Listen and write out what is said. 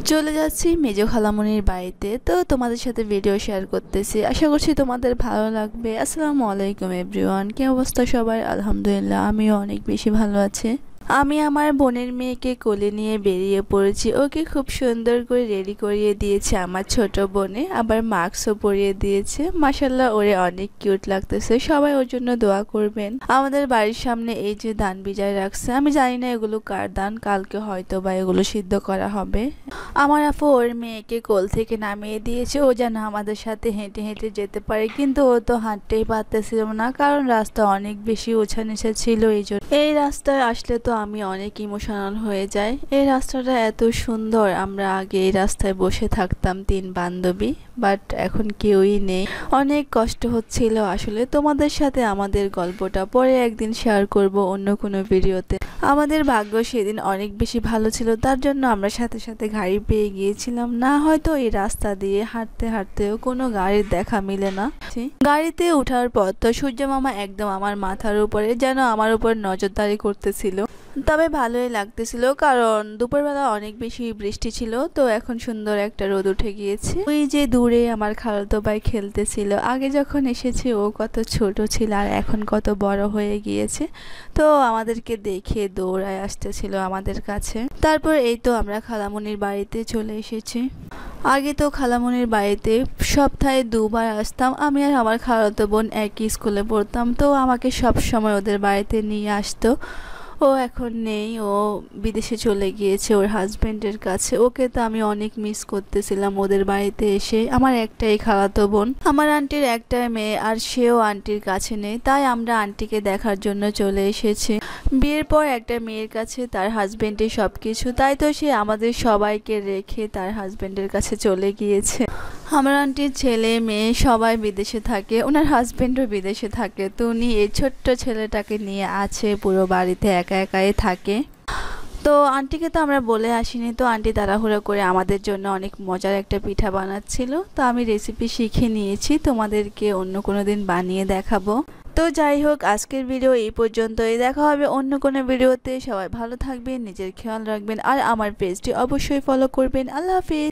চলে যাচ্ছি মেজো খালামণির বাড়িতে। তো তোমাদের সাথে ভিডিও শেয়ার করতেছি, আশা করছি তোমাদের ভালো লাগবে। আসসালামু আলাইকুম এভরিওয়ান, কি অবস্থা সবার? আলহামদুলিল্লাহ, আমিও অনেক বেশি ভালো আছি। আমি আমার বোনের মেয়েকে কোলে নিয়ে বেরিয়ে পড়েছি। ওকে খুব সুন্দর করে রেডি করিয়ে দিয়েছে আমার ছোট বোনে, আবার মাস্কও পরিয়ে দিয়েছে। মাশাল্লাহ, ওরে অনেক কিউট লাগতেছে। সবাই ওর জন্য দোয়া করবেন। আমাদের বাড়ির সামনে এই যে ধান ভিজায় রাখছে, আমি জানি না এগুলো কার ধান, কালকে হয়তো বা এগুলো সিদ্ধ করা হবে। আমার আপু ওর মেয়েকে কোল থেকে নামিয়ে দিয়েছে, ও যেন আমাদের সাথে হেঁটে হেঁটে যেতে পারে, কিন্তু ও তো হাঁটতেই পারতেছিল না, কারণ রাস্তা অনেক বেশি উঁচা নিচা ছিল। এই রাস্তায় আসলে তো আমি অনেক ইমোশনাল হয়ে যাই। এই রাস্তাটা এত সুন্দর। আমরা আগে এই রাস্তায় বসে থাকতাম 3 বান্ধবী, বাট এখন কেউই নেই। অনেক কষ্ট হচ্ছিল আসলে। তোমাদের সাথে আমাদের গল্পটা পরে একদিন শেয়ার করব অন্য কোনো ভিডিওতে। আমাদের ভাগ্য সেদিন অনেক বেশি ভালো ছিল, তার জন্য আমরা সাথে সাথে গাড়ি পেয়ে গিয়েছিলাম। না হয়তো এই রাস্তা দিয়ে হাঁটতে হাঁটতেও কোনো গাড়ির দেখা মিলে না। গাড়িতে ওঠার পর তো সূর্য মামা একদম আমার মাথার উপরে, যেন আমার উপর নজরদারি করতেছিল। তবে ভালোই লাগতেছিল, কারণ দুপুরবেলা অনেক বেশি বৃষ্টি ছিল, তো এখন সুন্দর একটা রোদ উঠে গিয়েছে। ওই যে দূরে আমার খালাতো ভাই খেলতেছিল। আগে যখন এসেছে ও কত ছোট ছিল, আর এখন কত বড় হয়ে গিয়েছে। তো আমাদেরকে দেখে দৌড়ায় আসতেছিল আমাদের কাছে। তারপর এই তো আমরা খালামণির বাড়িতে চলে এসেছি। আগে তো খালামণির বাড়িতে সপ্তাহে 2 বার আসতাম। আমি আর আমার খালাতো বোন একই স্কুলে পড়তাম, তো আমাকে সব সময় ওদের বাড়িতে নিয়ে আসতো। ও এখন নেই, ও বিদেশে চলে গিয়েছে ওর হাজবেন্ডের কাছে। ওকে তো আমি অনেক মিস করতেছিলাম ওদের বাড়িতে এসে। আমার একটাই খালাতো বোন, আমার আন্টির একটাই মেয়ে, আর সেও আন্টির কাছে নেই, তাই আমরা আন্টিকে দেখার জন্য চলে এসেছি। বিয়ের পর একটা মেয়ের কাছে তার হাজবেন্ডের সবকিছু, তাই তো সে আমাদের সবাইকে রেখে তার হাজবেন্ডের কাছে চলে গিয়েছে। আমার আন্টির ছেলে মেয়ে সবাই বিদেশে থাকে, ওনার হাজবেন্ডও বিদেশে থাকে, তো উনি এই ছোট্ট ছেলেটাকে নিয়ে আছে, পুরো বাড়িতে একা একাই থাকে। তো আন্টিকে তো আমরা বলে আসিনি, তো আন্টি তাড়াহুড়ো করে আমাদের জন্য অনেক মজার একটা পিঠা বানাচ্ছিল। তো আমি রেসিপি শিখে নিয়েছি, তোমাদেরকে অন্য কোনো দিন বানিয়ে দেখাবো। তো যাই হোক, আজকের ভিডিও এই পর্যন্তই। দেখা হবে অন্য কোনো ভিডিওতে। সবাই ভালো থাকবেন, নিজের খেয়াল রাখবেন, আর আমার পেজটি অবশ্যই ফলো করবেন। আল্লাহ হাফিজ।